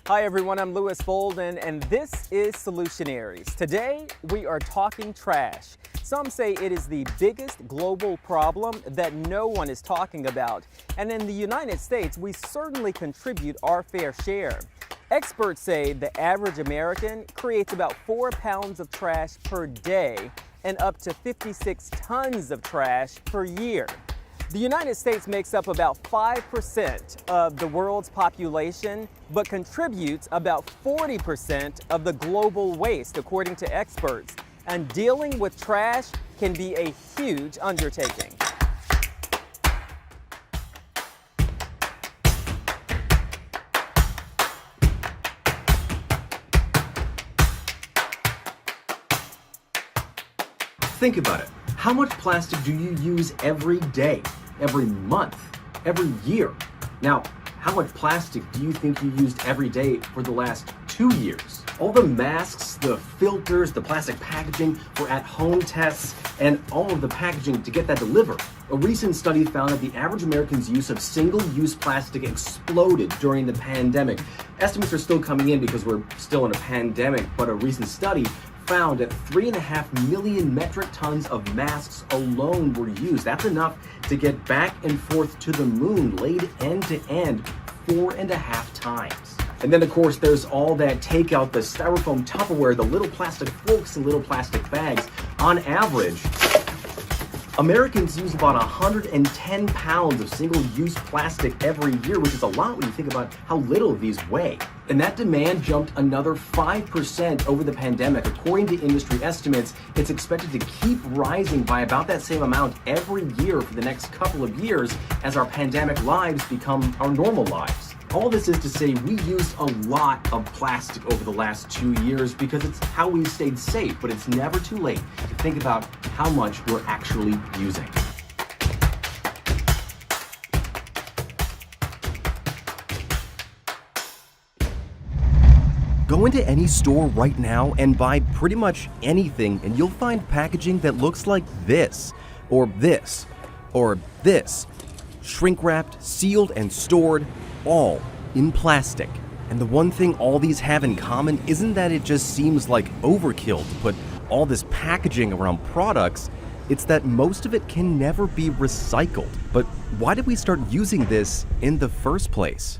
Hi everyone, I'm Lewis Bolden and this is Solutionaries. Today we are talking trash. Some say it is the biggest global problem that no one is talking about. And in the United States, we certainly contribute our fair share. Experts say the average American creates about 4 pounds of trash per day and up to 56 tons of trash per year. The United States makes up about 5% of the world's population, but contributes about 40% of the global waste, according to experts. And dealing with trash can be a huge undertaking. Think about it. How much plastic do you use every day, every month, every year? Now, how much plastic do you think you used every day for the last 2 years? All the masks, the filters, the plastic packaging for at-home tests, and all of the packaging to get that delivered. A recent study found that the average American's use of single-use plastic exploded during the pandemic. Estimates are still coming in because we're still in a pandemic, but a recent study found that 3.5 million metric tons of masks alone were used. That's enough to get back and forth to the moon, laid end to end 4.5 times. And then of course there's all that takeout, the styrofoam Tupperware, the little plastic forks and little plastic bags. On average, Americans use about 110 pounds of single-use plastic every year, which is a lot when you think about how little these weigh. And that demand jumped another 5% over the pandemic. According to industry estimates, it's expected to keep rising by about that same amount every year for the next couple of years as our pandemic lives become our normal lives. All this is to say we used a lot of plastic over the last 2 years because it's how we stayed safe, but it's never too late to think about how much we're actually using. Go into any store right now and buy pretty much anything and you'll find packaging that looks like this, or this, or this. Shrink-wrapped, sealed, and stored, all in plastic. And the one thing all these have in common isn't that it just seems like overkill to put all this packaging around products, it's that most of it can never be recycled. But why did we start using this in the first place?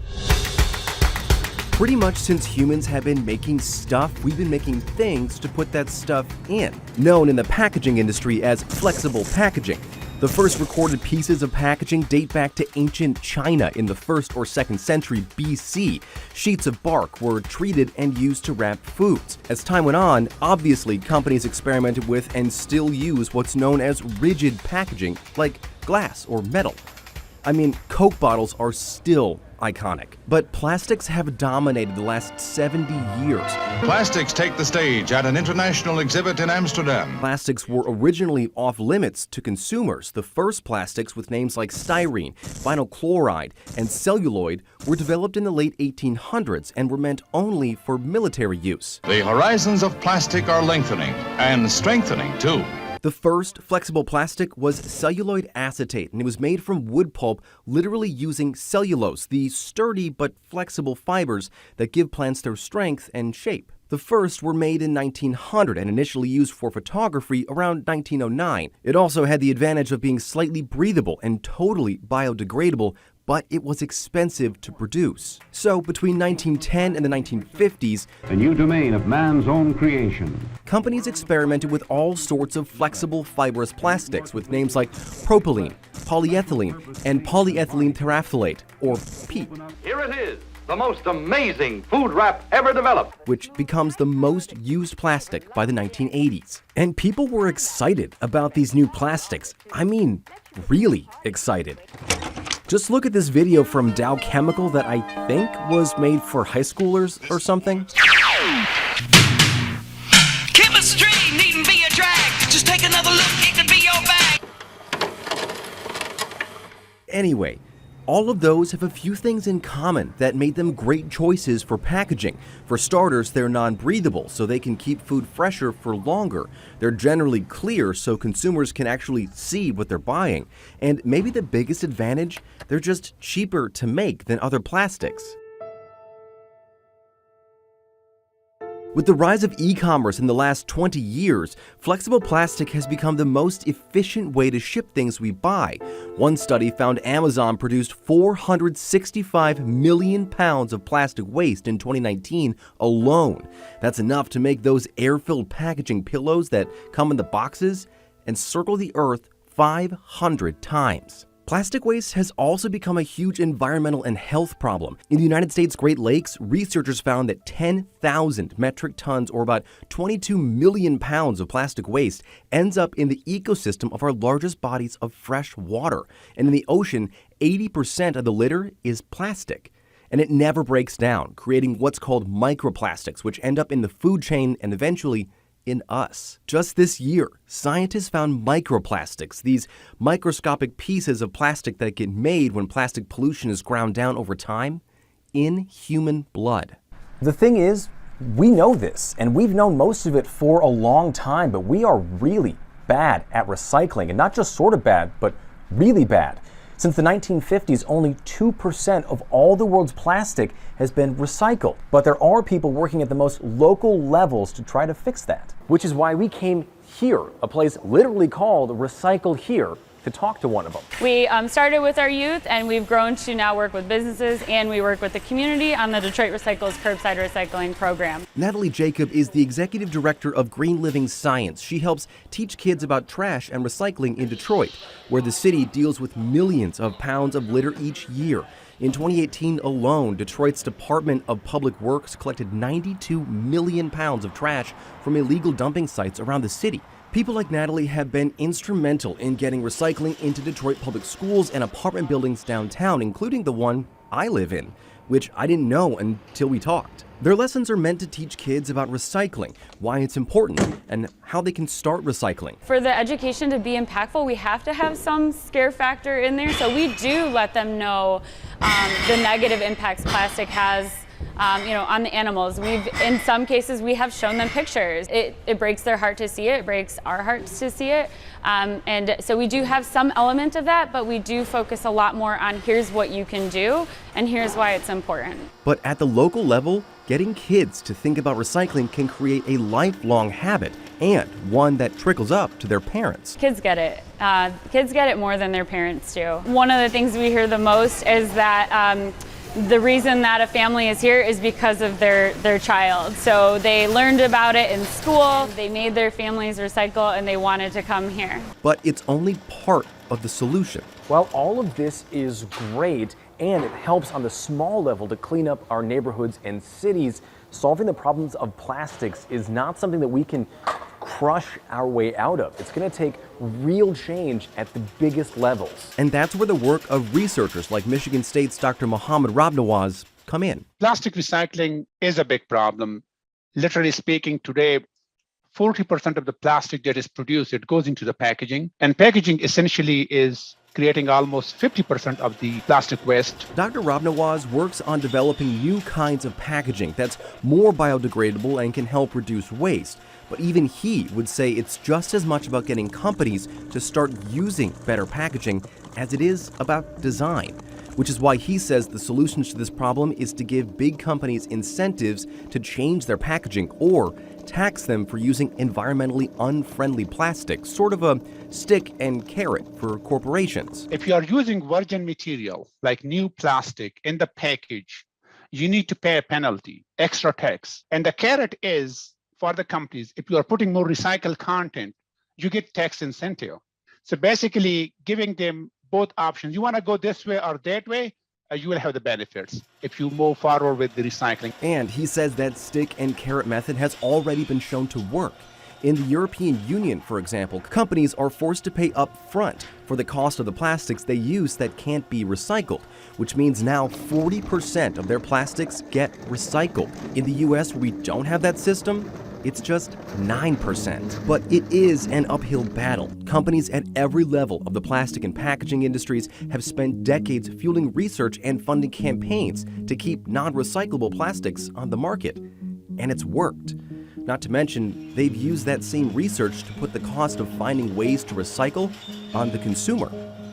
Pretty much since humans have been making stuff, we've been making things to put that stuff in, known in the packaging industry as flexible packaging. The first recorded pieces of packaging date back to ancient China in the 1st or 2nd century BC. Sheets of bark were treated and used to wrap foods. As time went on, obviously companies experimented with and still use what's known as rigid packaging, like glass or metal. I mean, Coke bottles are still iconic, but plastics have dominated the last 70 years. Plastics take the stage at an international exhibit in Amsterdam. Plastics were originally off limits to consumers. The first plastics with names like styrene, vinyl chloride, and celluloid were developed in the late 1800s and were meant only for military use. The horizons of plastic are lengthening and strengthening too. The first flexible plastic was celluloid acetate, and it was made from wood pulp, literally using cellulose, the sturdy but flexible fibers that give plants their strength and shape. The first were made in 1900 and initially used for photography around 1909. It also had the advantage of being slightly breathable and totally biodegradable, but it was expensive to produce. So between 1910 and the 1950s, a new domain of man's own creation, companies experimented with all sorts of flexible fibrous plastics with names like propylene, polyethylene, and polyethylene terephthalate, or PET. Here it is, the most amazing food wrap ever developed, which becomes the most used plastic by the 1980s. And people were excited about these new plastics. I mean, really excited. Just look at this video from Dow Chemical that I think was made for high schoolers or something. Chemistry needn't be a drag. Just take another look, it could be your bag. Anyway, all of those have a few things in common that made them great choices for packaging. For starters, they're non-breathable, so they can keep food fresher for longer. They're generally clear, so consumers can actually see what they're buying. And maybe the biggest advantage, they're just cheaper to make than other plastics. With the rise of e-commerce in the last 20 years, flexible plastic has become the most efficient way to ship things we buy. One study found Amazon produced 465 million pounds of plastic waste in 2019 alone. That's enough to make those air-filled packaging pillows that come in the boxes and circle the earth 500 times. Plastic waste has also become a huge environmental and health problem. In the United States Great Lakes, researchers found that 10,000 metric tons, or about 22 million pounds of plastic waste, ends up in the ecosystem of our largest bodies of fresh water. And in the ocean, 80% of the litter is plastic. And it never breaks down, creating what's called microplastics, which end up in the food chain and eventually in us. Just this year, scientists found microplastics, these microscopic pieces of plastic that get made when plastic pollution is ground down over time, in human blood. The thing is, we know this, and we've known most of it for a long time, but we are really bad at recycling, and not just sort of bad, but really bad. Since the 1950s, only 2% of all the world's plastic has been recycled. But there are people working at the most local levels to try to fix that. Which is why we came here, a place literally called Recycle Here, to talk to one of them. We started with our youth, and we've grown to now work with businesses, and we work with the community on the Detroit Recycles curbside recycling program. Natalie Jacob is the executive director of Green Living Science. She helps teach kids about trash and recycling in Detroit, where the city deals with millions of pounds of litter each year. In 2018 alone, Detroit's Department of Public Works collected 92 million pounds of trash from illegal dumping sites around the city. People like Natalie have been instrumental in getting recycling into Detroit public schools and apartment buildings downtown, including the one I live in, which I didn't know until we talked. Their lessons are meant to teach kids about recycling, why it's important, and how they can start recycling. For the education to be impactful, we have to have some scare factor in there, so we do let them know the negative impacts plastic has on the animals. In some cases, we have shown them pictures. It breaks their heart to see it. It breaks our hearts to see it. And so we do have some element of that, but we do focus a lot more on here's what you can do, and here's why it's important. But at the local level, getting kids to think about recycling can create a lifelong habit, and one that trickles up to their parents. Kids get it. Kids get it more than their parents do. One of the things we hear the most is that The reason that a family is here is because of their child. So they learned about it in school, they made their families recycle, and they wanted to come here. But it's only part of the solution. Well, all of this is great, and it helps on the small level to clean up our neighborhoods and cities. Solving the problems of plastics is not something that we can crush our way out of. It's going to take real change at the biggest levels. And that's where the work of researchers like Michigan State's Dr. Mohammed Rabnawaz come in. Plastic recycling is a big problem. Literally speaking, today, 40% of the plastic that is produced, it goes into the packaging. And packaging essentially is creating almost 50% of the plastic waste. Dr. Rabnawaz works on developing new kinds of packaging that's more biodegradable and can help reduce waste. But even he would say it's just as much about getting companies to start using better packaging as it is about design, which is why he says the solution to this problem is to give big companies incentives to change their packaging or tax them for using environmentally unfriendly plastic, sort of a stick and carrot for corporations. If you are using virgin material like new plastic in the package, you need to pay a penalty, extra tax. And the carrot is for the companies, if you are putting more recycled content, you get tax incentive. So basically giving them both options. You want to go this way or that way, you will have the benefits if you move forward with the recycling. And he says that stick and carrot method has already been shown to work. In the European Union, for example, companies are forced to pay up front for the cost of the plastics they use that can't be recycled, which means now 40% of their plastics get recycled. In the US, where we don't have that system, it's just 9%. But it is an uphill battle. Companies at every level of the plastic and packaging industries have spent decades fueling research and funding campaigns to keep non-recyclable plastics on the market. And it's worked. Not to mention, they've used that same research to put the cost of finding ways to recycle on the consumer,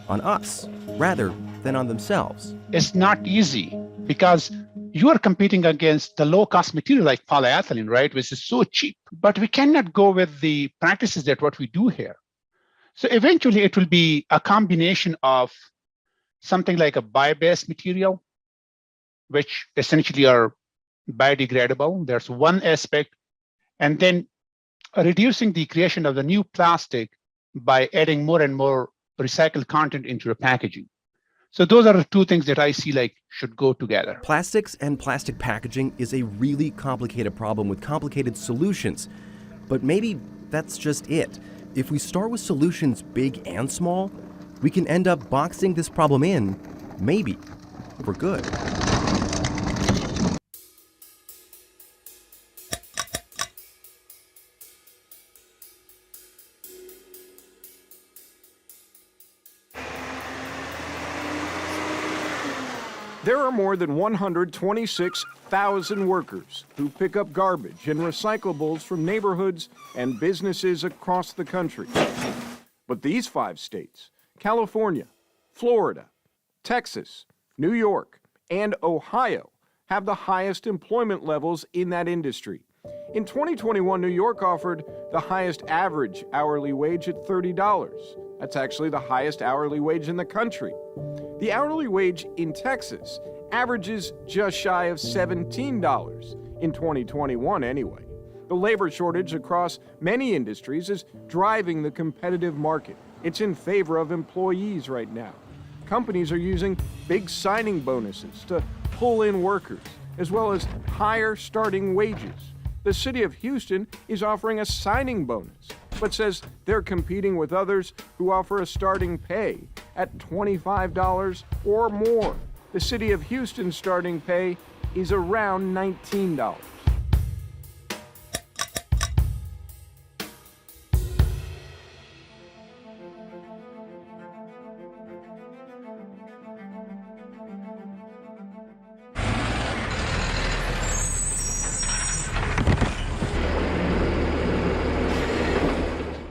on us, rather than on themselves. It's not easy because you are competing against the low-cost material like polyethylene, right, which is so cheap. But we cannot go with the practices that what we do here. So eventually it will be a combination of something like a bio-based material, which essentially are biodegradable. There's one aspect. And then reducing the creation of the new plastic by adding more and more recycled content into the packaging. So those are the two things that I see like should go together. Plastics and plastic packaging is a really complicated problem with complicated solutions. But maybe that's just it. If we start with solutions big and small, we can end up boxing this problem in, maybe, for good. There are more than 126,000 workers who pick up garbage and recyclables from neighborhoods and businesses across the country. But these 5 states, California, Florida, Texas, New York, and Ohio, have the highest employment levels in that industry. In 2021, New York offered the highest average hourly wage at $30. That's actually the highest hourly wage in the country. The hourly wage in Texas averages just shy of $17 in 2021 anyway. The labor shortage across many industries is driving the competitive market. It's in favor of employees right now. Companies are using big signing bonuses to pull in workers, as well as higher starting wages. The city of Houston is offering a signing bonus, but says they're competing with others who offer a starting pay at $25 or more. The city of Houston's starting pay is around $19.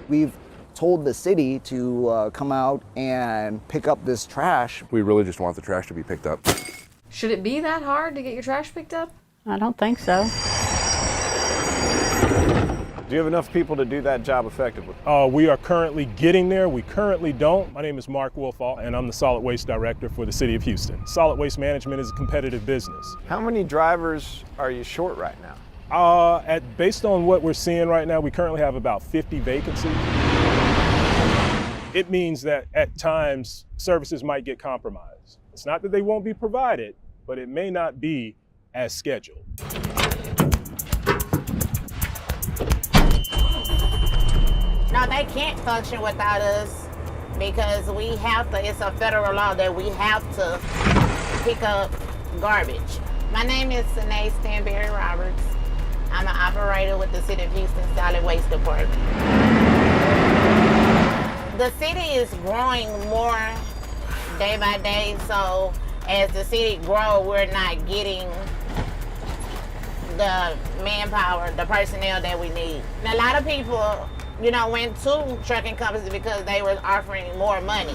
We've told the city to come out and pick up this trash. We really just want the trash to be picked up. Should it be that hard to get your trash picked up? I don't think so. Do you have enough people to do that job effectively? We are currently getting there. We currently don't. My name is Mark Wolfall, and I'm the Solid Waste Director for the City of Houston. Solid waste management is a competitive business. How many drivers are you short right now? Based on what we're seeing right now, we currently have about 50 vacancies. It means that at times services might get compromised. It's not that they won't be provided, but it may not be as scheduled. No, they can't function without us because we have to, it's a federal law that we have to pick up garbage. My name is Sanae Stanberry Roberts. I'm an operator with the City of Houston Solid Waste Department. The city is growing more day by day, so as the city grows, we're not getting the manpower, the personnel that we need. And a lot of people, you know, went to trucking companies because they were offering more money.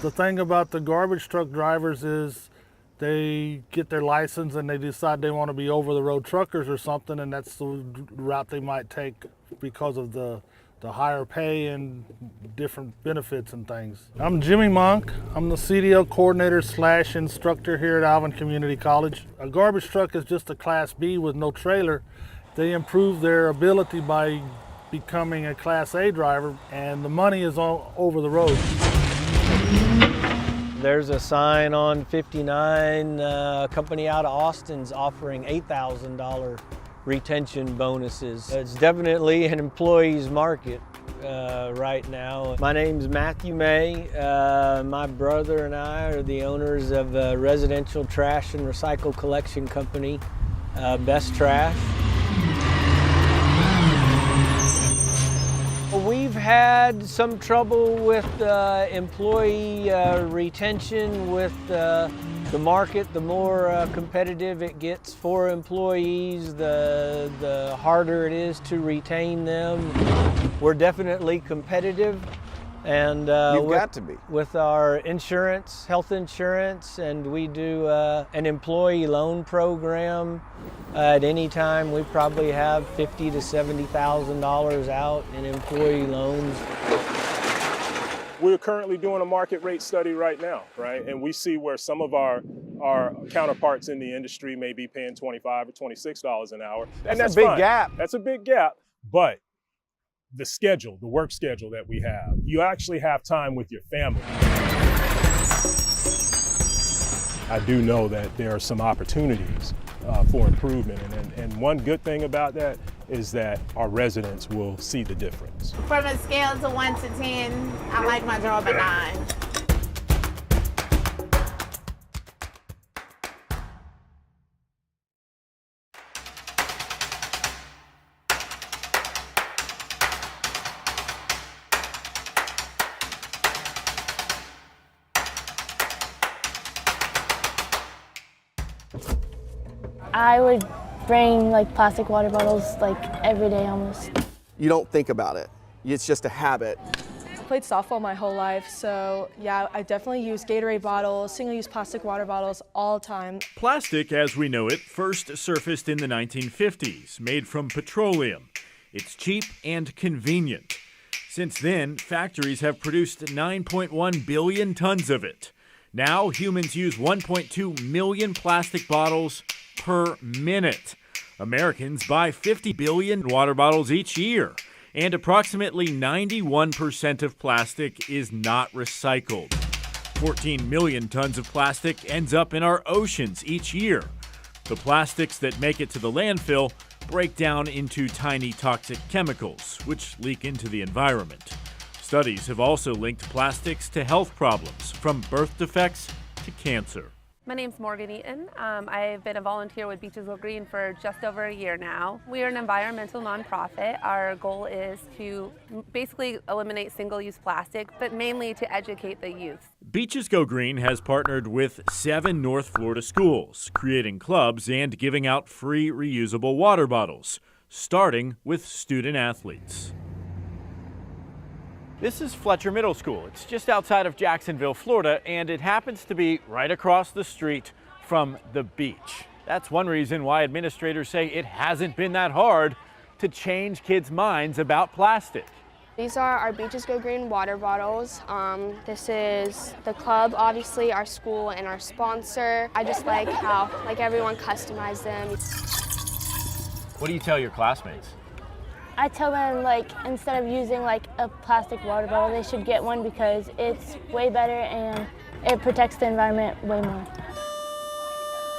The thing about the garbage truck drivers is they get their license and they decide they want to be over-the-road truckers or something, and that's the route they might take because of the higher pay and different benefits and things. I'm Jimmy Monk. I'm the CDL coordinator / instructor here at Alvin Community College. A garbage truck is just a Class B with no trailer. They improve their ability by becoming a Class A driver, and the money is all over the road. There's a sign on 59, a company out of Austin's offering $8,000 retention bonuses. It's definitely an employee's market right now. My name's Matthew May. My brother and I are the owners of a residential trash and recycle collection company, Best Trash. We've had some trouble with employee retention with the market. The more competitive it gets for employees, the harder it is to retain them. We're definitely competitive, and You've got to be. With our insurance, health insurance, and we do an employee loan program. At any time, we probably have $50,000 to $70,000 out in employee loans. We're currently doing a market rate study right now, right? And we see where some of our counterparts in the industry may be paying $25 or $26 an hour. And that's a big fine. gap. That's a big gap. But the schedule, the work schedule that we have, you actually have time with your family. I do know that there are some opportunities for improvement. And one good thing about that is that our residents will see the difference. From a scale to 1 to 10, I like my job a 9. I would bring like plastic water bottles like every day almost. You don't think about it. It's just a habit. I played softball my whole life, so yeah, I definitely use Gatorade bottles, single-use plastic water bottles all the time. Plastic, as we know it, first surfaced in the 1950s, made from petroleum. It's cheap and convenient. Since then, factories have produced 9.1 billion tons of it. Now, humans use 1.2 million plastic bottles per minute. Americans buy 50 billion water bottles each year, and approximately 91% of plastic is not recycled. 14 million tons of plastic ends up in our oceans each year. The plastics that make it to the landfill break down into tiny toxic chemicals, which leak into the environment. Studies have also linked plastics to health problems, from birth defects to cancer. My name's Morgan Eaton. I've been a volunteer with Beaches Go Green for just over a year now. We are an environmental nonprofit. Our goal is to basically eliminate single-use plastic, but mainly to educate the youth. Beaches Go Green has partnered with 7 North Florida schools, creating clubs and giving out free reusable water bottles, starting with student athletes. This is Fletcher Middle School. It's just outside of Jacksonville, Florida, and it happens to be right across the street from the beach. That's one reason why administrators say it hasn't been that hard to change kids' minds about plastic. These are our Beaches Go Green water bottles. This is the club, obviously, our school and our sponsor. I just like how everyone customized them. What do you tell your classmates? I tell them instead of using a plastic water bottle, they should get one because it's way better and it protects the environment way more.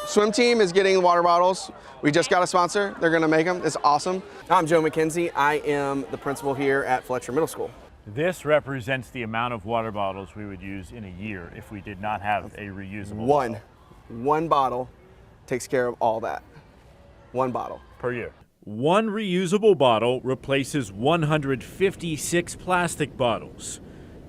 Swim team is getting water bottles. We just got a sponsor. They're gonna make them. It's awesome. I'm Joe McKenzie. I am the principal here at Fletcher Middle School. This represents the amount of water bottles we would use in a year if we did not have a reusable bottle. One bottle takes care of all that. One bottle. Per year. One reusable bottle replaces 156 plastic bottles.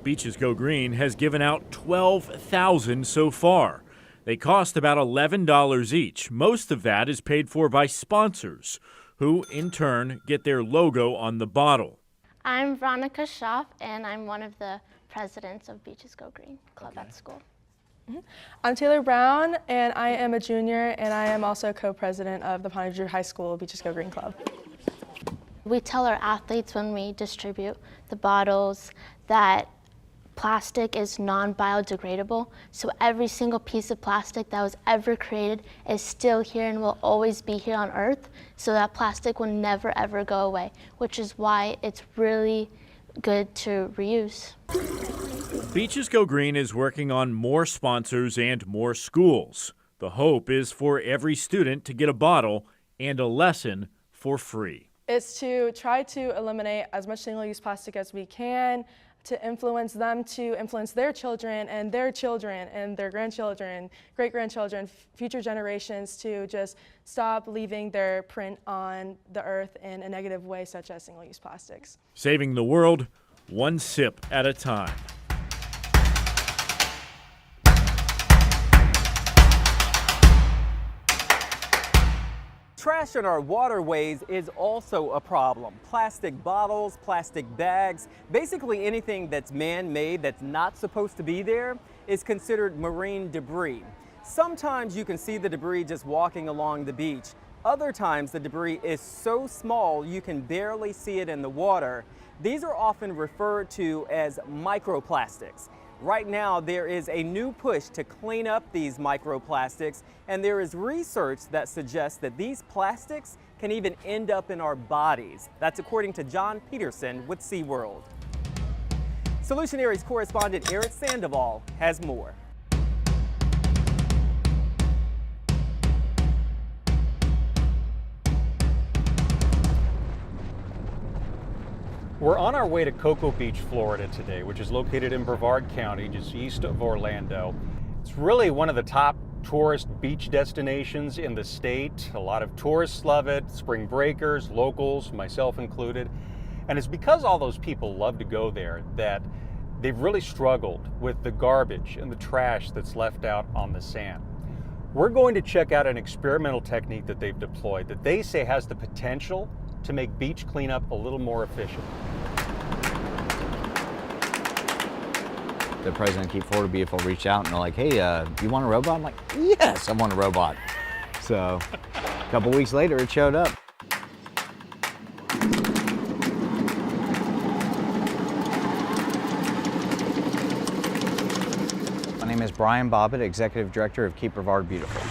Beaches Go Green has given out 12,000 so far. They cost about $11 each. Most of that is paid for by sponsors, who in turn get their logo on the bottle. I'm Veronica Schaff, and I'm one of the presidents of Beaches Go Green Club at school. I'm Taylor Brown, and I am a junior, and I am also co-president of the Ponte Vedra High School Beaches Go Green Club. We tell our athletes when we distribute the bottles that plastic is non-biodegradable, so every single piece of plastic that was ever created is still here and will always be here on Earth, so that plastic will never ever go away, which is why it's really good to reuse. Beaches Go Green is working on more sponsors and more schools. The hope is for every student to get a bottle and a lesson for free. It's to try to eliminate as much single-use plastic as we can, to influence them to influence their children and their children and their grandchildren, great-grandchildren, future generations to just stop leaving their print on the earth in a negative way, such as single-use plastics. Saving the world, one sip at a time. Trash in our waterways is also a problem. Plastic bottles, plastic bags, basically anything that's man-made that's not supposed to be there is considered marine debris. Sometimes you can see the debris just walking along the beach. Other times the debris is so small you can barely see it in the water. These are often referred to as microplastics. Right now, there is a new push to clean up these microplastics, and there is research that suggests that these plastics can even end up in our bodies. That's according to John Peterson with SeaWorld. Solutionaries correspondent Eric Sandoval has more. We're on our way to Cocoa Beach, Florida today, which is located in Brevard County, just east of Orlando. It's really one of the top tourist beach destinations in the state. A lot of tourists love it, spring breakers, locals, myself included. And it's because all those people love to go there that they've really struggled with the garbage and the trash that's left out on the sand. We're going to check out an experimental technique that they've deployed that they say has the potential to make beach cleanup a little more efficient. The president of Keep Florida Beautiful reached out and they're like, hey, you want a robot? I'm like, yes, I want a robot. So a couple weeks later, it showed up. My name is Brian Bobbitt, Executive Director of Keep Brevard Beautiful.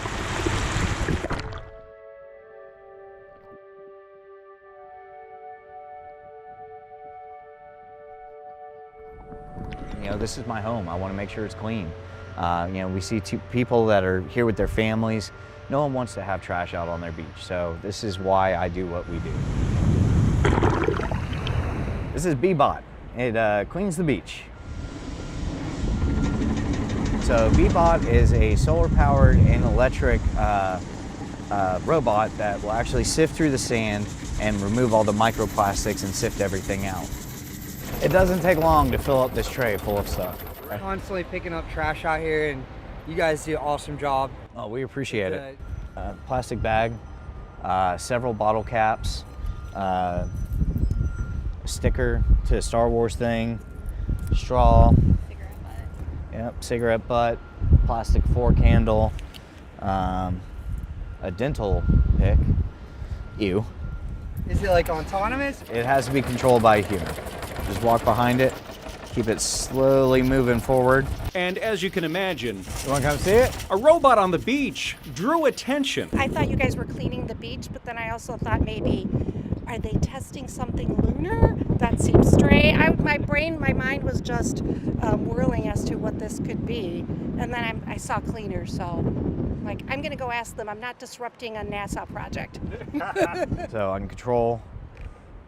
You know, this is my home. I want to make sure it's clean. You know, we see people that are here with their families. No one wants to have trash out on their beach. So this is why I do what we do. This is Bebot. It cleans the beach. So Bebot is a solar-powered and electric robot that will actually sift through the sand and remove all the microplastics and sift everything out. It doesn't take long to fill up this tray full of stuff. We're constantly picking up trash out here, and you guys do an awesome job. Oh, we appreciate it. Plastic bag, several bottle caps, a sticker to a Star Wars thing, straw, cigarette butt, plastic fork handle, a dental pick. Ew. Is it like autonomous? It has to be controlled by a human. Just walk behind it, keep it slowly moving forward. And as you can imagine, you want to come see it? A robot on the beach drew attention. I thought you guys were cleaning the beach, but then I also thought maybe, are they testing something lunar? That seems strange. My mind was just whirling as to what this could be. And then I saw cleaners, so like, I'm gonna go ask them. I'm not disrupting a NASA project. So I can control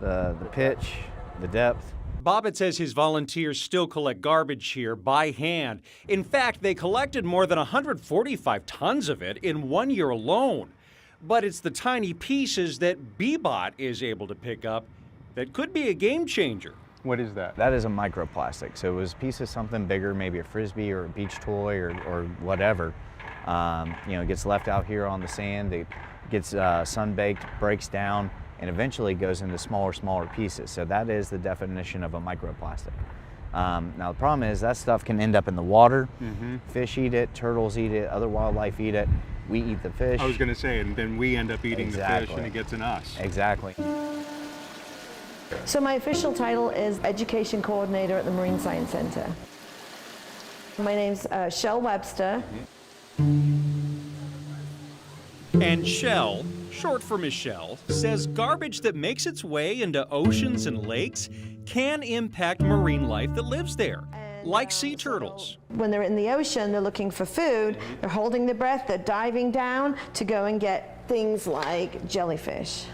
the pitch, the depth. Bobbitt says his volunteers still collect garbage here by hand. In fact, they collected more than 145 tons of it in 1 year alone. But it's the tiny pieces that Bebot is able to pick up that could be a game changer. What is that? That is a microplastic. So it was a piece of something bigger, maybe a Frisbee or a beach toy or whatever. You know, it gets left out here on the sand, it gets sun-baked, breaks down, and eventually goes into smaller pieces. So that is the definition of a microplastic. Now the problem is that stuff can end up in the water. Fish eat it, turtles eat it, other wildlife eat it. We eat the fish. I was going to say, and then we end up eating the fish and it gets in us. Exactly. So my official title is Education Coordinator at the Marine Science Center. My name's Shell Webster. And Shell, short for Michelle, says garbage that makes its way into oceans and lakes can impact marine life that lives there, like sea turtles. When they're in the ocean, they're looking for food, they're holding their breath, they're diving down to go and get things like jellyfish.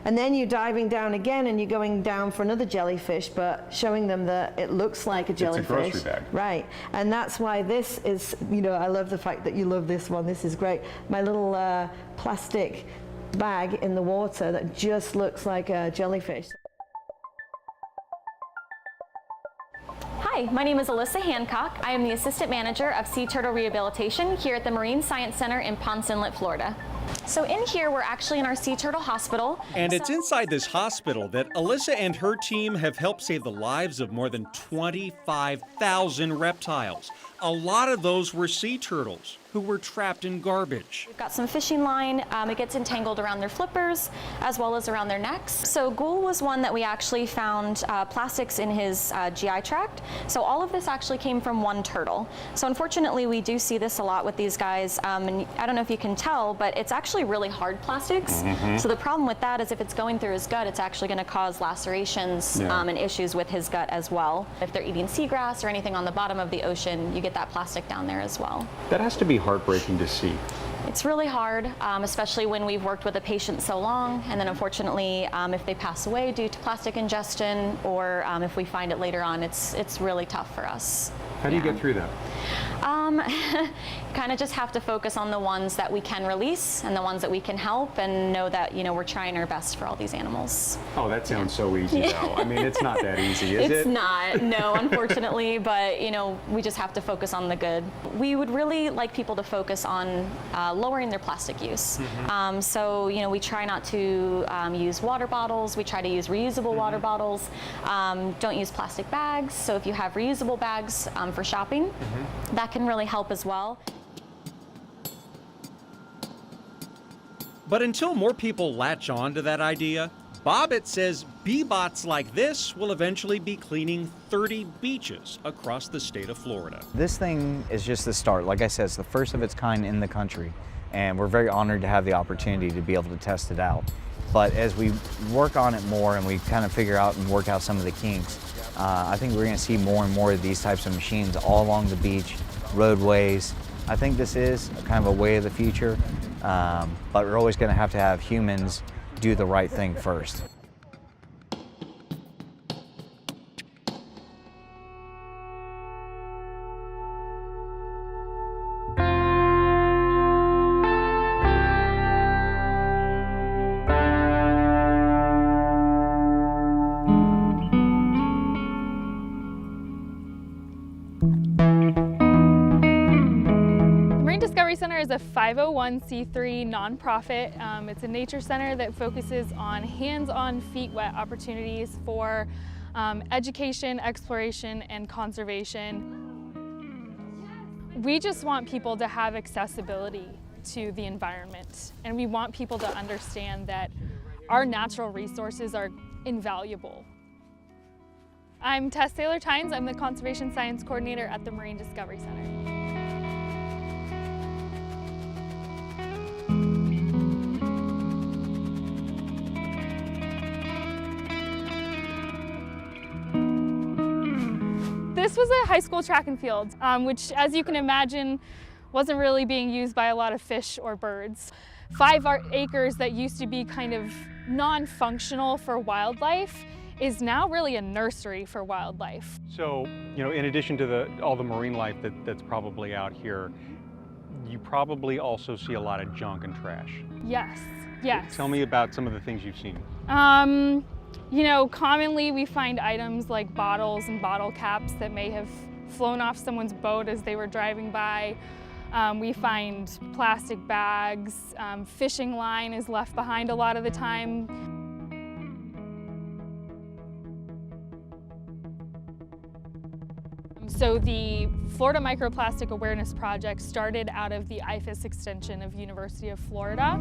And then you're diving down again and you're going down for another jellyfish, but showing them that it looks like a jellyfish. It's a grocery bag. Right. And that's why this is, you know, I love the fact that you love this one. This is great. My little plastic bag in the water that just looks like a jellyfish. Hi, my name is Alyssa Hancock. I am the Assistant Manager of Sea Turtle Rehabilitation here at the Marine Science Center in Ponce Inlet, Florida. So in here, we're actually in our Sea Turtle Hospital. And it's inside this hospital that Alyssa and her team have helped save the lives of more than 25,000 reptiles. A lot of those were sea turtles who were trapped in garbage. We've got some fishing line. It gets entangled around their flippers as well as around their necks. So Ghoul was one that we actually found plastics in his GI tract. So all of this actually came from one turtle. So unfortunately, we do see this a lot with these guys. And I don't know if you can tell, but it's actually really hard plastics. So the problem with that is if it's going through his gut, it's actually going to cause lacerations and issues with his gut as well. If they're eating seagrass or anything on the bottom of the ocean, you get that plastic down there as well. That has to be heartbreaking to see. It's really hard, especially when we've worked with a patient so long, and then unfortunately, if they pass away due to plastic ingestion, or if we find it later on, it's really tough for us. How do you get through that? Kind of just have to focus on the ones that we can release and the ones that we can help, and know that, you know, we're trying our best for all these animals. Oh, that sounds so easy though. I mean, it's not that easy, is it? It's not, no, unfortunately, but you know, we just have to focus on the good. We would really like people to focus on lowering their plastic use. So, you know, we try not to use water bottles. We try to use reusable water bottles. Don't use plastic bags. So if you have reusable bags for shopping, that can really help as well. But until more people latch on to that idea, Bobbitt says Bebots like this will eventually be cleaning 30 beaches across the state of Florida. This thing is just the start. Like I said, it's the first of its kind in the country, and we're very honored to have the opportunity to be able to test it out. But as we work on it more and we kind of figure out and work out some of the kinks, I think we're going to see more and more of these types of machines all along the beach, roadways. I think this is kind of a way of the future, but we're always going to have humans do the right thing first. Center is a 501c3 nonprofit. It's a nature center that focuses on hands-on, feet-wet opportunities for education, exploration, and conservation. We just want people to have accessibility to the environment. And we want people to understand that our natural resources are invaluable. I'm Tess Taylor-Tynes. I'm the Conservation Science Coordinator at the Marine Discovery Center. This was a high school track and field, which, as you can imagine, wasn't really being used by a lot of fish or birds. 5 acres that used to be kind of non-functional for wildlife is now really a nursery for wildlife. So, you know, in addition to all the marine life that's probably out here, you probably also see a lot of junk and trash. Yes, yes. Tell me about some of the things you've seen. You know, commonly we find items like bottles and bottle caps that may have flown off someone's boat as they were driving by. We find plastic bags, fishing line is left behind a lot of the time. So the Florida Microplastic Awareness Project started out of the IFAS extension of University of Florida.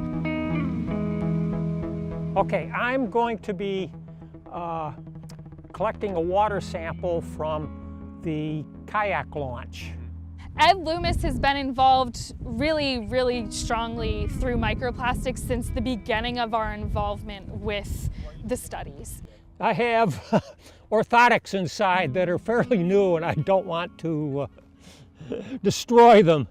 Okay, I'm going to be collecting a water sample from the kayak launch. Ed Loomis has been involved really strongly through microplastics since the beginning of our involvement with the studies. I have orthotics inside that are fairly new and I don't want to destroy them.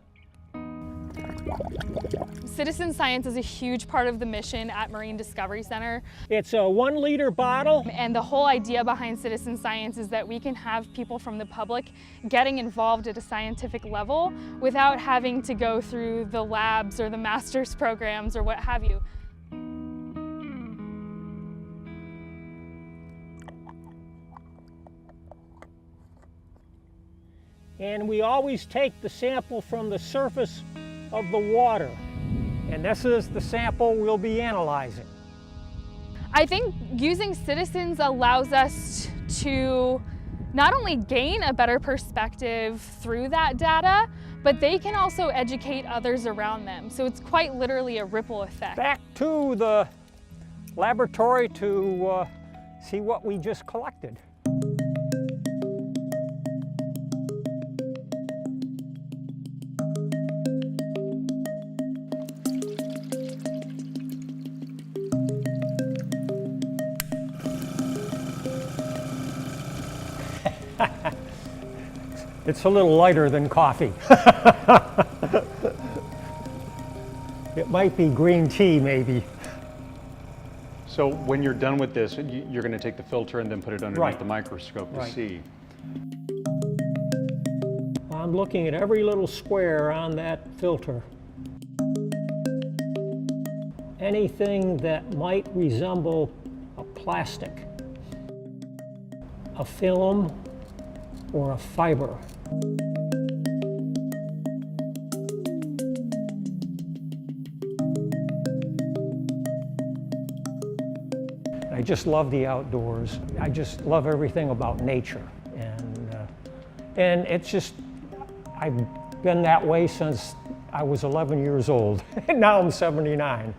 Citizen science is a huge part of the mission at Marine Discovery Center. It's a 1 liter bottle. And the whole idea behind citizen science is that we can have people from the public getting involved at a scientific level without having to go through the labs or the master's programs or what have you. And we always take the sample from the surface of the water. And this is the sample we'll be analyzing. I think using citizens allows us to not only gain a better perspective through that data, but they can also educate others around them. So it's quite literally a ripple effect. Back to the laboratory to see what we just collected. It's a little lighter than coffee. It might be green tea, maybe. So when you're done with this, you're going to take the filter and then put it underneath Right. the microscope to see. I'm looking at every little square on that filter. Anything that might resemble a plastic, a film, or a fiber. I just love the outdoors. I just love everything about nature. And it's just, I've been that way since I was 11 years old. Now I'm 79.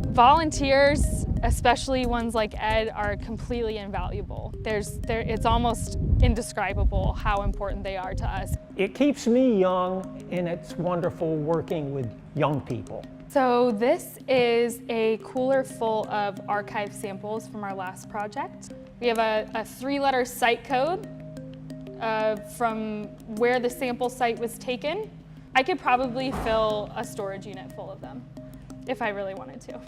Volunteers, especially ones like Ed, are completely invaluable. It's almost indescribable how important they are to us. It keeps me young, and it's wonderful working with young people. So this is a cooler full of archive samples from our last project. We have a 3-letter site code from where the sample site was taken. I could probably fill a storage unit full of them if I really wanted to.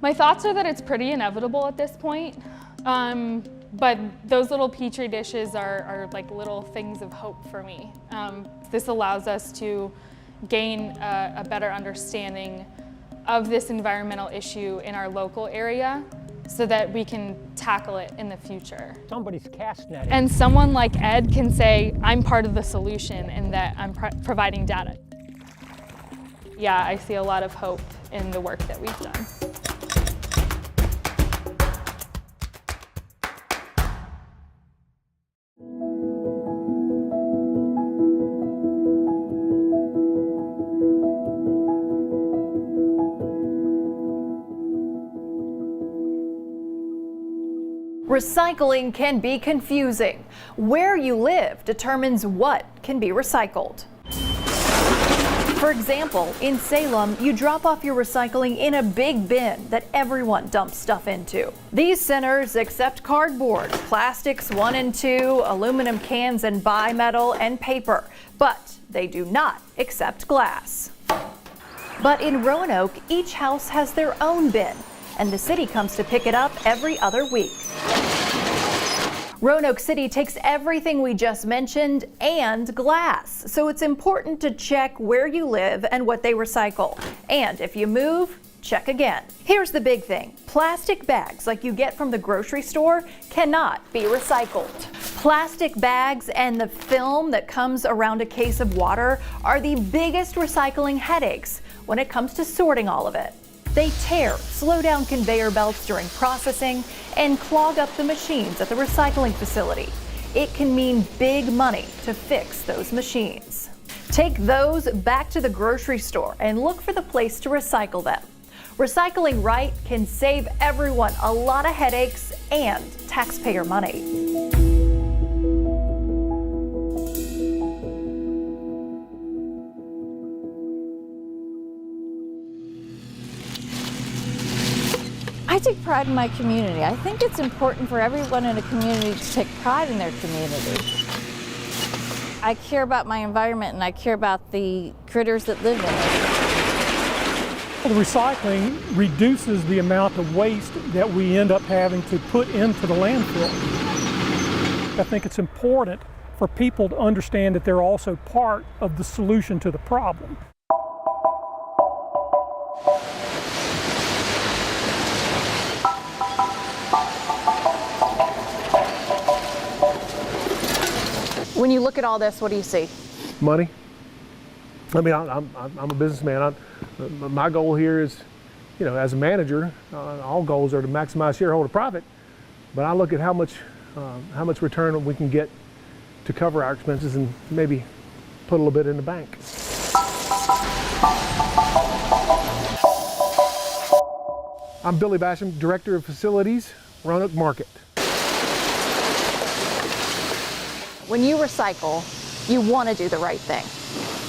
My thoughts are that it's pretty inevitable at this point, but those little petri dishes are like little things of hope for me. This allows us to gain a better understanding of this environmental issue in our local area so that we can tackle it in the future. Somebody's cast netting. And someone like Ed can say, I'm part of the solution and that I'm providing data. Yeah, I see a lot of hope in the work that we've done. Recycling can be confusing. Where you live determines what can be recycled. For example, in Salem, you drop off your recycling in a big bin that everyone dumps stuff into. These centers accept cardboard, plastics 1 and 2, aluminum cans and bimetal, and paper, but they do not accept glass. But in Roanoke, each house has their own bin, and the city comes to pick it up every other week. Roanoke City takes everything we just mentioned and glass, so it's important to check where you live and what they recycle. And if you move, check again. Here's the big thing. Plastic bags like you get from the grocery store cannot be recycled. Plastic bags and the film that comes around a case of water are the biggest recycling headaches when it comes to sorting all of it. They tear, slow down conveyor belts during processing, and clog up the machines at the recycling facility. It can mean big money to fix those machines. Take those back to the grocery store and look for the place to recycle them. Recycling right can save everyone a lot of headaches and taxpayer money. I take pride in my community. I think it's important for everyone in a community to take pride in their community. I care about my environment and I care about the critters that live in it. The recycling reduces the amount of waste that we end up having to put into the landfill. I think it's important for people to understand that they're also part of the solution to the problem. When you look at all this, what do you see? Money. I mean, I'm a businessman. My goal here is, you know, as a manager, all goals are to maximize shareholder profit. But I look at how much return we can get to cover our expenses and maybe put a little bit in the bank. I'm Billy Basham, Director of Facilities, Roanoke Market. When you recycle, you want to do the right thing.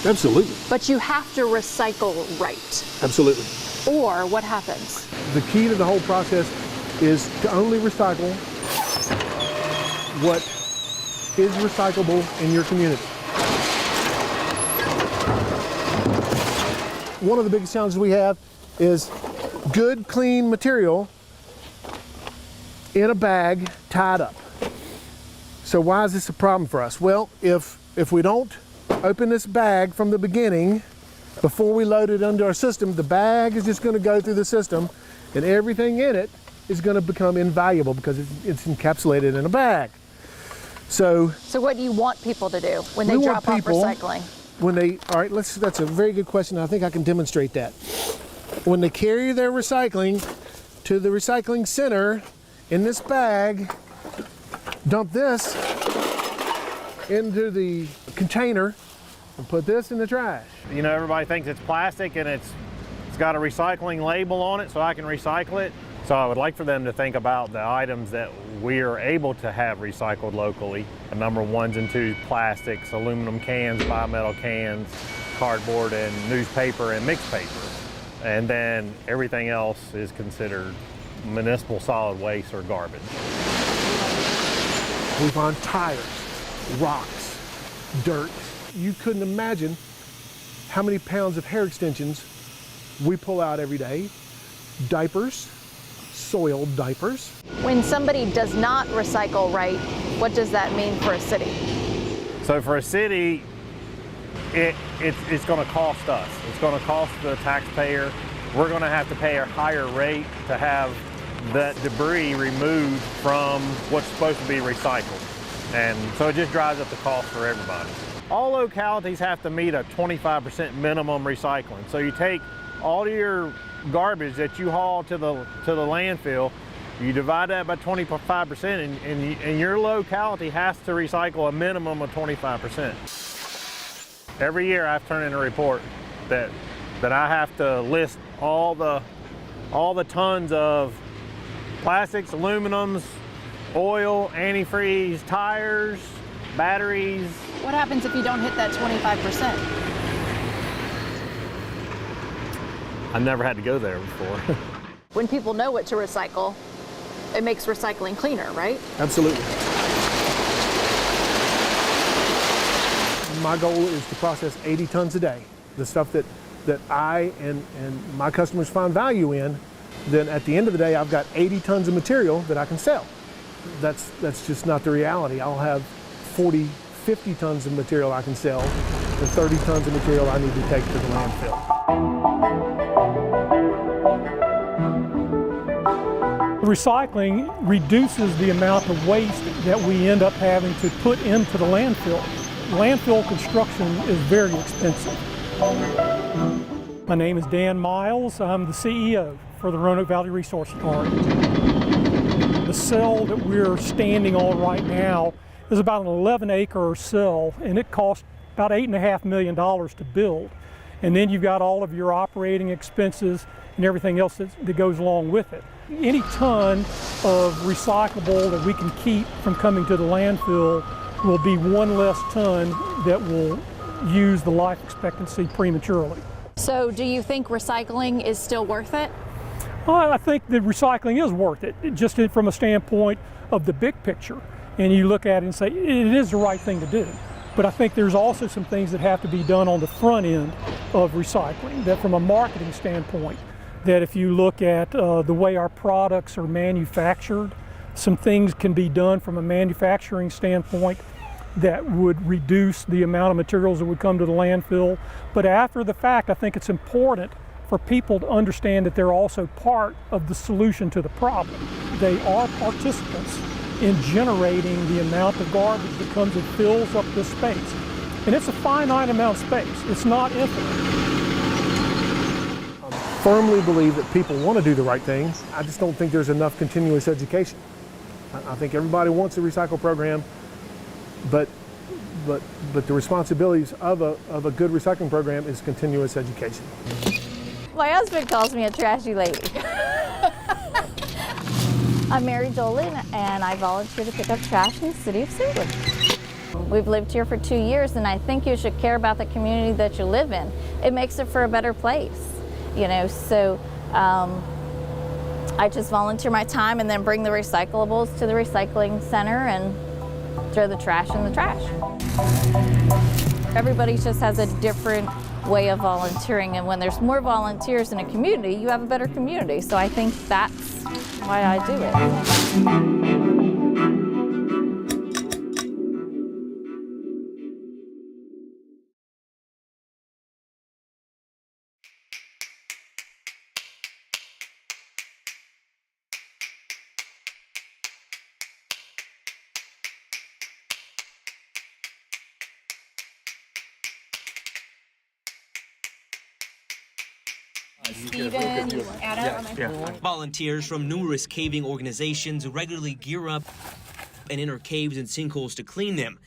Absolutely. But you have to recycle right. Absolutely. Or what happens? The key to the whole process is to only recycle what is recyclable in your community. One of the biggest challenges we have is good, clean material in a bag tied up. So why is this a problem for us? Well, if we don't open this bag from the beginning, before we load it into our system, the bag is just going to go through the system and everything in it is going to become invaluable because it's encapsulated in a bag. So what do you want people to do when they drop off recycling? That's a very good question. I think I can demonstrate that. When they carry their recycling to the recycling center in this bag, dump this into the container and put this in the trash. You know, everybody thinks it's plastic and it's got a recycling label on it so I can recycle it. So I would like for them to think about the items that we are able to have recycled locally. The number 1s and 2s, plastics, aluminum cans, bimetal cans, cardboard and newspaper and mixed paper. And then everything else is considered municipal solid waste or garbage. We find tires, rocks, dirt. You couldn't imagine how many pounds of hair extensions we pull out every day. Diapers, soiled diapers. When somebody does not recycle right, what does that mean for a city? So for a city, it's going to cost us. It's going to cost the taxpayer. We're going to have to pay a higher rate to have that debris removed from what's supposed to be recycled. And so it just drives up the cost for everybody. All localities have to meet a 25% minimum recycling. So you take all your garbage that you haul to the landfill, you divide that by 25% and your locality has to recycle a minimum of 25%. Every year I've turned in a report that I have to list all the tons of plastics, aluminums, oil, antifreeze, tires, batteries. What happens if you don't hit that 25%? I've never had to go there before. When people know what to recycle, it makes recycling cleaner, right? Absolutely. My goal is to process 80 tons a day. The stuff that I and my customers find value in, then at the end of the day, I've got 80 tons of material that I can sell. That's just not the reality. I'll have 40, 50 tons of material I can sell, and 30 tons of material I need to take to the landfill. Recycling reduces the amount of waste that we end up having to put into the landfill. Landfill construction is very expensive. My name is Dan Miles. I'm the CEO for the Roanoke Valley Resource Park. The cell that we're standing on right now is about an 11-acre cell, and it cost about $8.5 million to build. And then you've got all of your operating expenses and everything else that goes along with it. Any ton of recyclable that we can keep from coming to the landfill will be one less ton that will use the life expectancy prematurely. So do you think recycling is still worth it? Well, I think that recycling is worth it, just from a standpoint of the big picture. And you look at it and say, it is the right thing to do. But I think there's also some things that have to be done on the front end of recycling, that from a marketing standpoint, that if you look at the way our products are manufactured, some things can be done from a manufacturing standpoint that would reduce the amount of materials that would come to the landfill. But after the fact, I think it's important for people to understand that they're also part of the solution to the problem. They are participants in generating the amount of garbage that comes and fills up this space. And it's a finite amount of space. It's not infinite. I firmly believe that people want to do the right thing. I just don't think there's enough continuous education. I think everybody wants a recycle program, but the responsibilities of a good recycling program is continuous education. My husband calls me a trashy lady. I'm Mary Dolan, and I volunteer to pick up trash in the city of St. Louis. We've lived here for 2 years, and I think you should care about the community that you live in. It makes it for a better place, you know. So I just volunteer my time and then bring the recyclables to the recycling center and throw the trash in the trash. Everybody just has a different way of volunteering, and when there's more volunteers in a community, you have a better community. So I think that's why I do it. Steven, Adam. Volunteers from numerous caving organizations regularly gear up and enter caves and sinkholes to clean them.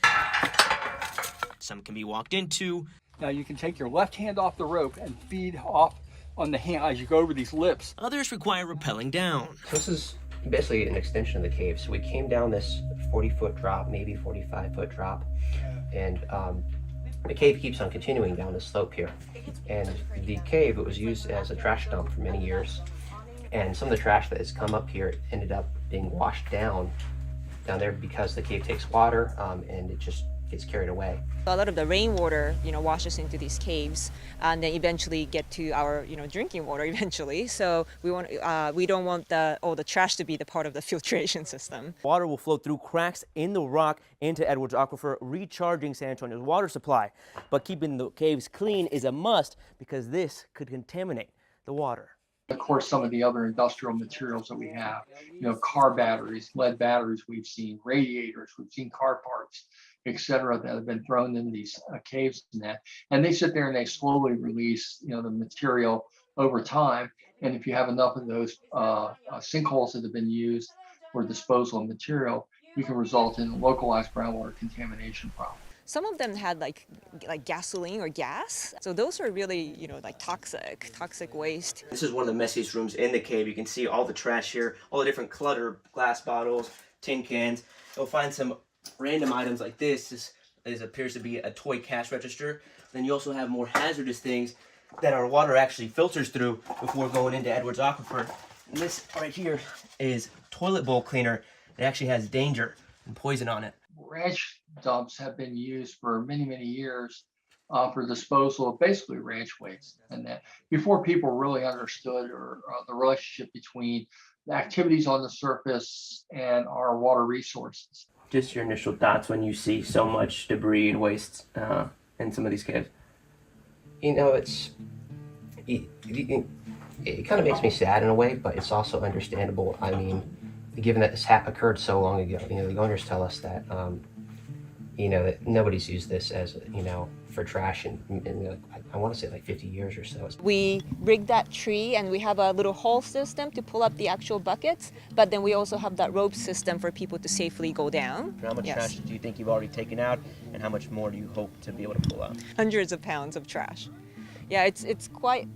Some can be walked into. Now you can take your left hand off the rope and feed off on the hand as you go over these lips. Others require rappelling down. So this is basically an extension of the cave. So we came down this 40-foot drop, maybe 45-foot drop, and the cave keeps on continuing down the slope here. And the cave, it was used as a trash dump for many years. And some of the trash that has come up here ended up being washed down there because the cave takes water and it just gets carried away. A lot of the rainwater, washes into these caves, and then eventually get to our, drinking water eventually. So we don't want all the trash to be the part of the filtration system. Water will flow through cracks in the rock into Edwards Aquifer, recharging San Antonio's water supply. But keeping the caves clean is a must because this could contaminate the water. Of course, some of the other industrial materials that we have, car batteries, lead batteries we've seen, radiators, we've seen car parts, etc., that have been thrown in these caves and they sit there and they slowly release, the material over time. And if you have enough of those sinkholes that have been used for disposal of material, you can result in localized groundwater contamination problems. Some of them had like gasoline or gas. So those are really, toxic waste. This is one of the messiest rooms in the cave. You can see all the trash here, all the different clutter, glass bottles, tin cans. You'll find some random items like this. This appears to be a toy cash register. Then you also have more hazardous things that our water actually filters through before going into Edwards Aquifer. And this right here is toilet bowl cleaner. It actually has danger and poison on it. Ranch dumps have been used for many, many years for disposal of basically ranch waste, and that before people really understood the relationship between the activities on the surface and our water resources. Just your initial thoughts when you see so much debris and waste in some of these caves. You know, it kind of makes me sad in a way, but it's also understandable. I mean, given that this occurred so long ago, you know, the owners tell us that, you know, that nobody's used this as, you know, for trash in I want to say like 50 years or so. We rigged that tree and we have a little haul system to pull up the actual buckets, but then we also have that rope system for people to safely go down. How much trash do you think you've already taken out, and how much more do you hope to be able to pull out? Hundreds of pounds of trash. Yeah, it's quite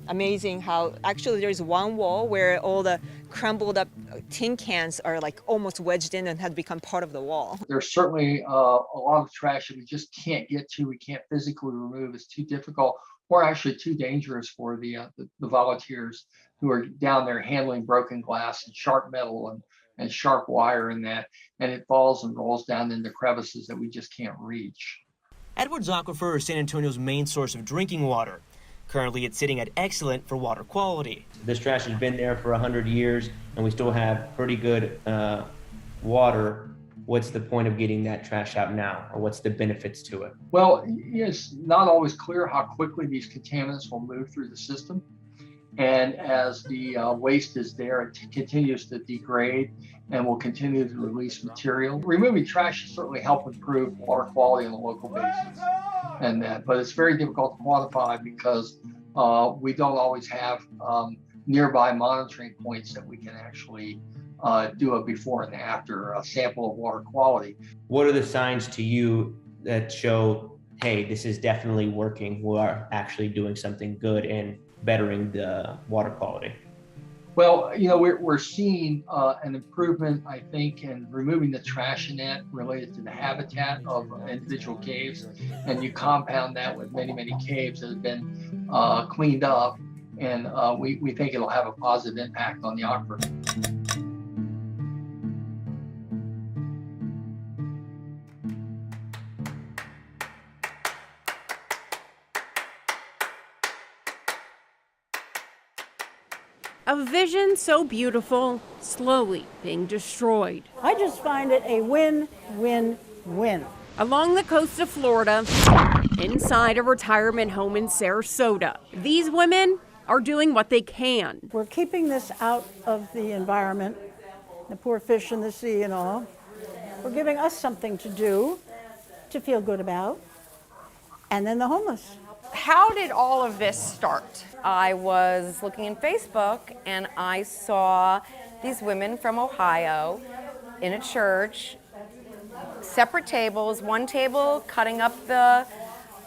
amazing how actually there's one wall where all the crumbled up tin cans are like almost wedged in and have become part of the wall. There's certainly a lot of trash that we just can't get to, we can't physically remove, it's too difficult or actually too dangerous for the volunteers who are down there handling broken glass and sharp metal and sharp wire and that, and it falls and rolls down into crevices that we just can't reach. Edwards Aquifer is San Antonio's main source of drinking water. Currently, it's sitting at excellent for water quality. This trash has been there for 100 years, and we still have pretty good water. What's the point of getting that trash out now, or what's the benefits to it? Well, it's not always clear how quickly these contaminants will move through the system. And as the waste is there, it continues to degrade and will continue to release material. Removing trash should certainly help improve water quality on a local basis, and that, but it's very difficult to quantify because we don't always have nearby monitoring points that we can actually do a before and after sample of water quality. What are the signs to you that show, hey, this is definitely working, we are actually doing something good and bettering the water quality? Well, you know, we're seeing an improvement, I think, in removing the trash in that related to the habitat of individual caves. And you compound that with many, many caves that have been cleaned up. And we think it'll have a positive impact on the aquifer. A vision so beautiful, slowly being destroyed. I just find it a win-win-win. Along the coast of Florida, inside a retirement home in Sarasota, these women are doing what they can. We're keeping this out of the environment, the poor fish in the sea and all. We're giving us something to do, to feel good about, and then the homeless. How did all of this start? I was looking in Facebook and I saw these women from Ohio in a church, separate tables, one table cutting up the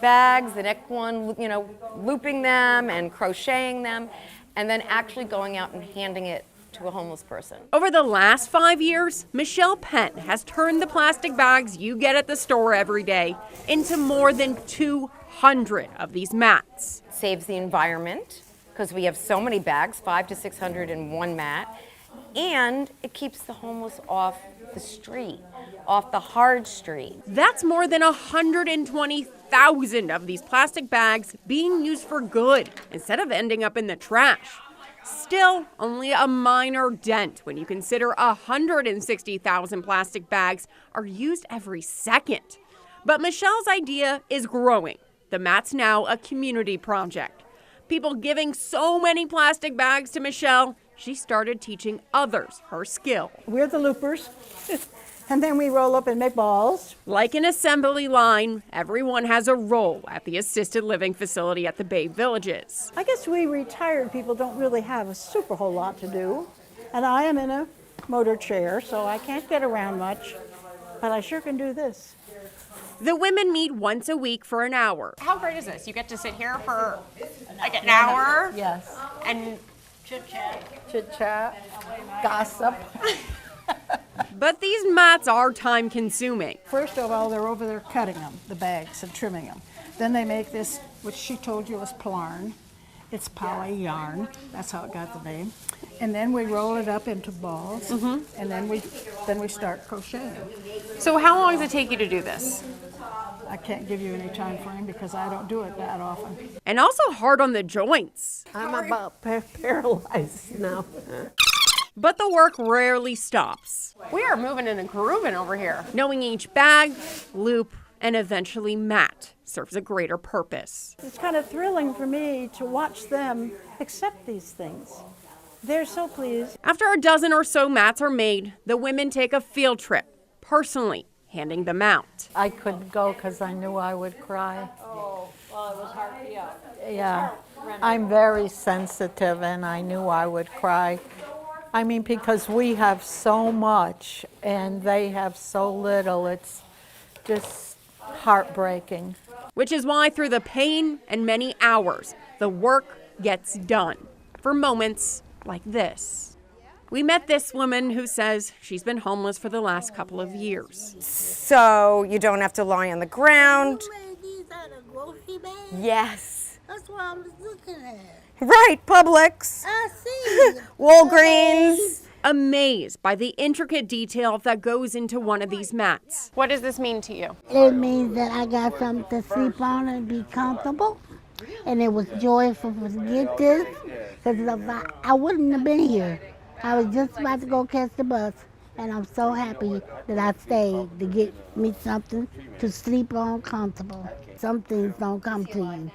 bags, the next one, you know, looping them and crocheting them, and then actually going out and handing it to a homeless person. Over the last 5 years, Michelle Penn has turned the plastic bags you get at the store every day into more than 200 of these mats. It saves the environment because we have so many bags, 500 to 600 in one mat, and it keeps the homeless off the street, off the hard street. That's more than 120,000 of these plastic bags being used for good instead of ending up in the trash. Still, only a minor dent when you consider 160,000 plastic bags are used every second. But Michelle's idea is growing. The mat's now a community project. People giving so many plastic bags to Michelle, she started teaching others her skill. We're the loopers, and then we roll up and make balls. Like an assembly line, everyone has a role at the assisted living facility at the Bay Villages. I guess we retired people don't really have a super whole lot to do. And I am in a motor chair, so I can't get around much, but I sure can do this. The women meet once a week for an hour. How great is this? You get to sit here for like an hour? Yes. And chit-chat, gossip. But these mats are time consuming. First of all, they're over there cutting them, the bags, and trimming them. Then they make this, which she told you was plarn. It's poly yarn. That's how it got the name. And then we roll it up into balls, and then we start crocheting. So how long does it take you to do this? I can't give you any time frame because I don't do it that often. And also hard on the joints. I'm about paralyzed now. But the work rarely stops. We are moving and grooving over here. Knowing each bag, loop, and eventually mat serves a greater purpose. It's kind of thrilling for me to watch them accept these things. They're so pleased. After a dozen or so mats are made, the women take a field trip, personally handing them out. I couldn't go because I knew I would cry. Oh, well, it was hard for you. Yeah, I'm very sensitive and I knew I would cry. I mean, because we have so much and they have so little, it's just heartbreaking. Which is why through the pain and many hours, the work gets done for moments like this. We met this woman who says she's been homeless for the last couple of years. So you don't have to lie on the ground. These are the grocery bags? Yes. That's what I was looking at. Right, Publix. I see. Walgreens. Amazed by the intricate detail that goes into one of these mats. What does this mean to you? It means that I got something to sleep on and be comfortable. And it was joyful to get this, because I wouldn't have been here. I was just about to go catch the bus, and I'm so happy that I stayed to get me something to sleep on comfortable. Some things don't come to you.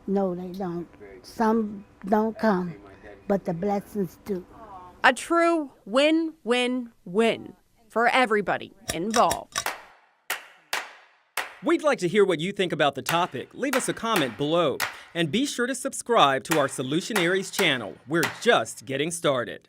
No, they don't. Some don't come, but the blessings do. A true win-win-win for everybody involved. We'd like to hear what you think about the topic. Leave us a comment below. And be sure to subscribe to our Solutionaries channel. We're just getting started.